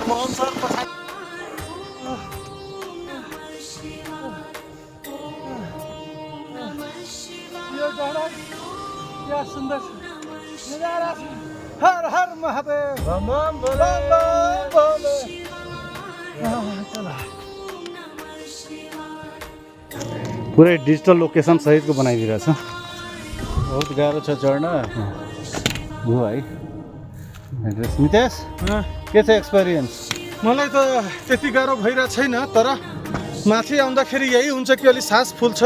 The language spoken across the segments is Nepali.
मोहन सर पछाडि यो डाँडा क्या सुन्दर नजारा छ। हर हर महादेव बम बम भोले भोले। चला पुरै डिजिटल लोकेसन सहितको बनाइदिरहेछ। बहुत गाह्रो छ चढ्न हो है। नितेश के छ एक्सपिरियन्स? मलाई त त्यति गाह्रो भइरहेको छैन, तर माथि आउँदाखेरि यही हुन्छ कि अलि सास फुल्छ।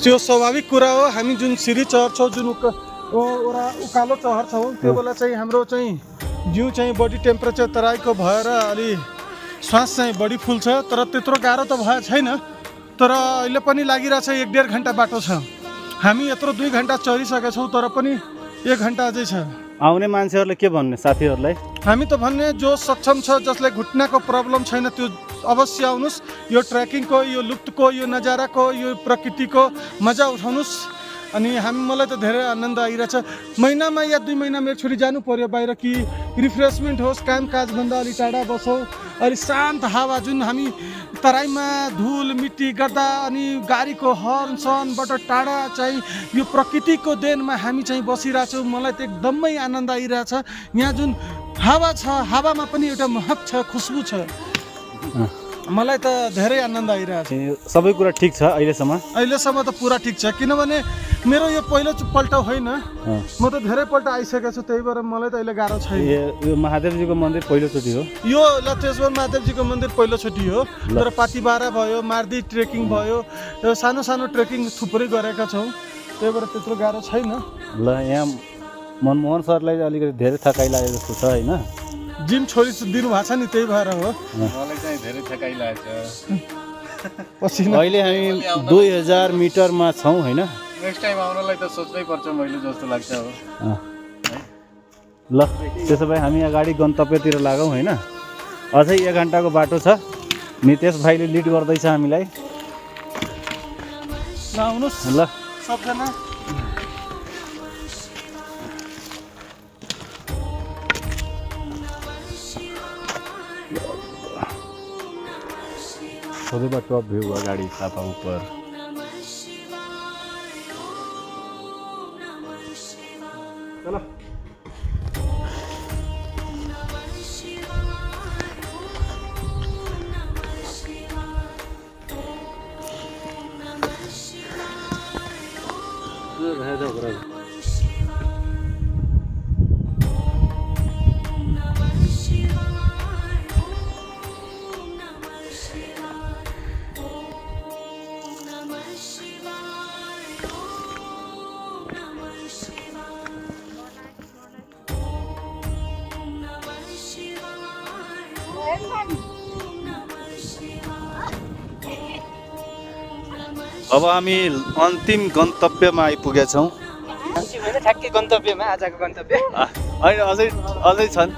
त्यो स्वाभाविक कुरा हो। हामी जुन सिँढी चढ्छौँ, जुन उकालो चढ्छौँ, त्यो बेला चाहिँ हाम्रो चाहिँ जिउ चाहिँ बडी टेम्परेचर तराईको भएर अलि श्वास चाहिँ बढी फुल्छ। तर त्यत्रो गाह्रो त भएको छैन, तर अहिले पनि लागिरहेछ 1-1.5 घन्टा बाटो छ। हामी यत्रो 2 घन्टा चढिसकेका छौँ, तर पनि 1 घन्टा अझै छ। आउने मान्छेहरूले के भन्ने साथीहरूलाई? हामी त भन्ने जो सक्षम छ, जसलाई घुट्नाको प्रब्लम छैन, त्यो अवश्य आउनुहोस्। यो ट्रेकिङको, यो लुप्तको, यो नजाराको, यो प्रकृतिको मजा उठाउनुहोस्। अनि मलाई त धेरै आनन्द आइरहेछ। महिनामा या 2 महिनामा एकचोटि जानु पर्यो बाहिर, कि रिफ्रेसमेन्ट होस्, कामकाजभन्दा अलि टाढा बसौँ। अलि शान्त हावा, जुन हामी तराईमा धुल मिट्टी गर्दा अनि गाडीको हर्न सनबाट टाढा चाहिँ यो प्रकृतिको देनमा हामी चाहिँ बसिरहेछौँ। मलाई त एकदमै आनन्द आइरहेछ। यहाँ जुन हावा छ, हावामा पनि एउटा महक छ, खुसबु छ। मलाई त धेरै आनन्द आइरहेछ। सबै कुरा ठिक छ अहिलेसम्म? अहिलेसम्म त पुरा ठिक छ, किनभने मेरो यो पहिलो पल्ट होइन, म त धेरै पल्ट आइसकेको छु। त्यही भएर मलाई त अहिले गाह्रो छैन। यो महादेवजीको मन्दिर पहिलोचोटि हो? यो लतेश्वर महादेवजीको मन्दिर पहिलोचोटि हो, तर पातिबारा भयो, मार्दी ट्रेकिङ भयो, सानो सानो ट्रेकिङ थुप्रै गरेका छौँ। त्यही भएर त्यत्रो गाह्रो छैन। ल, यहाँ मनमोहन सरलाई अलिकति धेरै थकाइ लागेको जस्तो छ होइन? जिम छोडिदिनु भएको छ नि, त्यही भएर हो। मलाई चाहिँ धेरै थकाइ लागेको पसिना। अहिले हामी 2000 मिटरमा छौँ होइन? नेक्स्ट टाइम आउनलाई त सोच्नै पर्छ मैले जस्तो लाग्छ अब। ल, त्यसो भए हामी अगाडि गन्तव्यतिर लागौँ होइन? अझै 1 घन्टाको बाटो छ। नितेश भाइले लिड गर्दैछ हामीलाई। ल आउनुहोस् ल सबजना। सधैँबाट टप भ्यू अगाडि चापा उपर। चल अब हामी अन्तिम गन्तव्यमा आइपुगेका छौँ। ठ्याक्कै गन्तव्यमा, आजको गन्तव्य होइन, अझै छन्।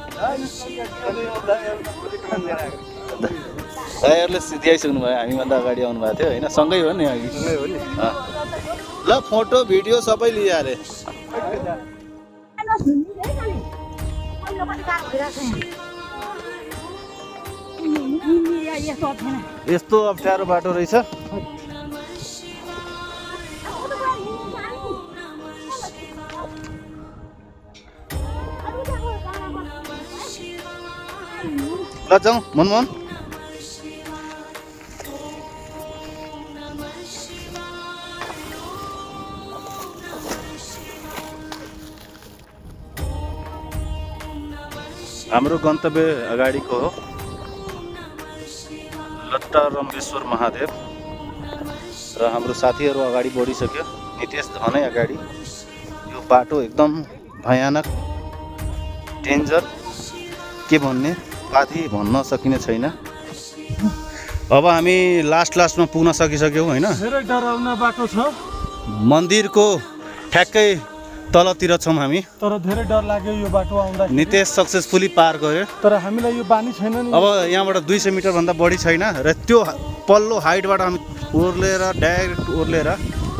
दाइहरूले सिध्याइसक्नु भयो, हामीभन्दा अगाडि आउनुभएको थियो होइन? सँगै हो नि अघि? ल, फोटो भिडियो सबै लियो अरे। यस्तो अप्ठ्यारो बाटो रहेछ। ल जाउँ मनमोहन। हाम्रो गन्तव्य अगाडिको हो लट्टा रम्बेश्वर महादेव, र हाम्रो साथीहरू अगाडि बढिसक्यो। नितेश झनै अगाडि। यो बाटो एकदम भयानक, डेन्जर, के भन्ने, पाथी भन्न सकिने छैन। अब हामी लास्टमा पुग्न सकिसक्यौँ होइन? धेरै डराउन बाटो छ। मन्दिरको ठ्याक्कै तलतिर छौँ हामी। तर धेरै डर लाग्यो यो बाटो आउँदा। नितेश सक्सेसफुली पार गर्यो। तर हामीलाई यो बानी छैन नि। अब यहाँबाट 200 मिटरभन्दा बढी छैन, र त्यो पल्लो हाइटबाट हामी ओर्लेर डाइरेक्ट ओर्लेर,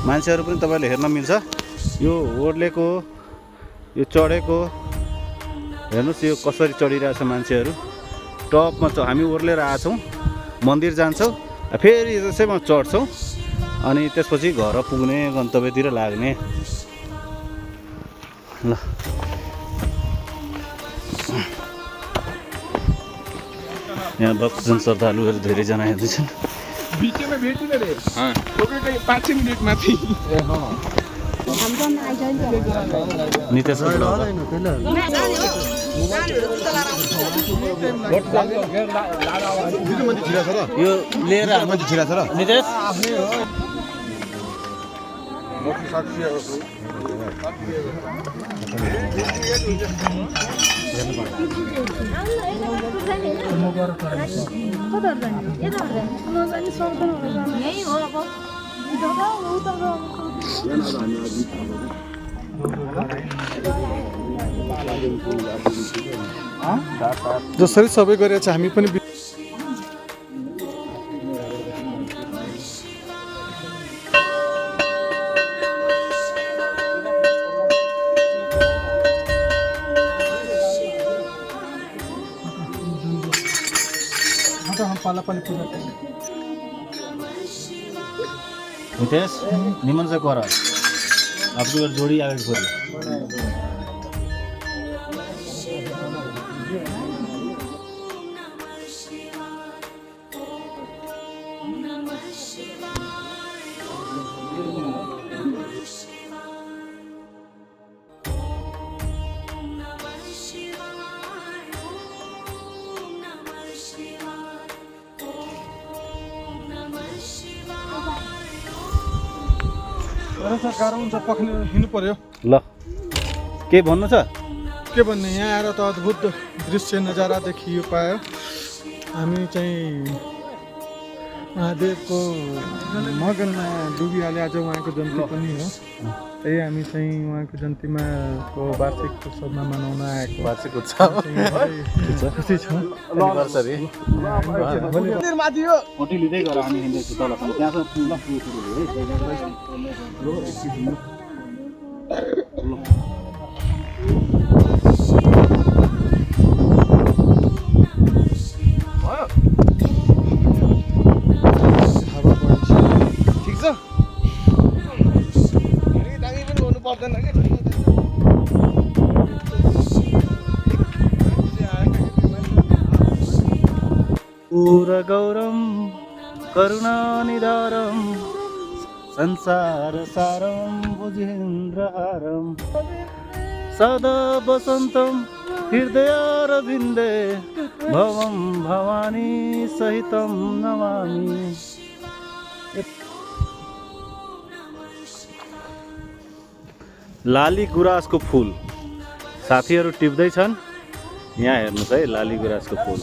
मान्छेहरू पनि तपाईँले हेर्न मिल्छ। यो ओर्लेको, यो चढेको हेर्नुहोस्, यो कसरी चढिरहेछ मान्छेहरू। टपमा हामी ओर्लेर आएछौँ, मन्दिर जान्छौँ, फेरि त्यसैमा चढ्छौँ अनि त्यसपछि घर पुग्ने गन्तव्यतिर लाग्ने। ल यहाँ भक्तजन श्रद्धालुहरू धेरैजना हेर्दैछन्। बीचेमा भेटिन रे टोटल 5 मिनेट माथि नितेश यो लिएर नितेश जसरी सबै गरेर चाहिँ हामी पनि नितेश निमन से कर अब तो जोड़ी आगे खोल गाह्रो हुन्छ, पक्ने हिँड्नु पर्यो। ल के भन्नु छ? के भन्ने, यहाँ आएर त अद्भुत दृश्य नजारा देखियो पायो। हामी चाहिँ महादेवको मगनमा डुबिहाले। आज उहाँको जयन्ती पनि हो, त्यही हामी चाहिँ उहाँको जयन्तीमा को वार्षिक उत्सवमा मनाउन आएको। वार्षिक उत्सव खुसी छौँ। एनिभर्सरी फोटो लिँदै गर हामी हिँड्दैछु तलसम्म, त्यहाँसम्म पुग्न ठिक छ। पूरा गौरम करुणानिधारम संसार सारम भुजेन्द्रहारम सदा वसन्तम हृदयारविन्दे भवं भवानी सहितं नमामि। लाली गुराँसको फुल साथीहरू टिप्दैछन्। यहाँ हेर्नुहोस् है, लाली गुराँसको फुल।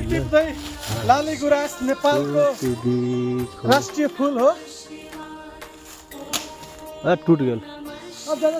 टिप्दै लाली गुराँस नेपालको राष्ट्रिय फुल हो। टुट गयो। अब ज्यादा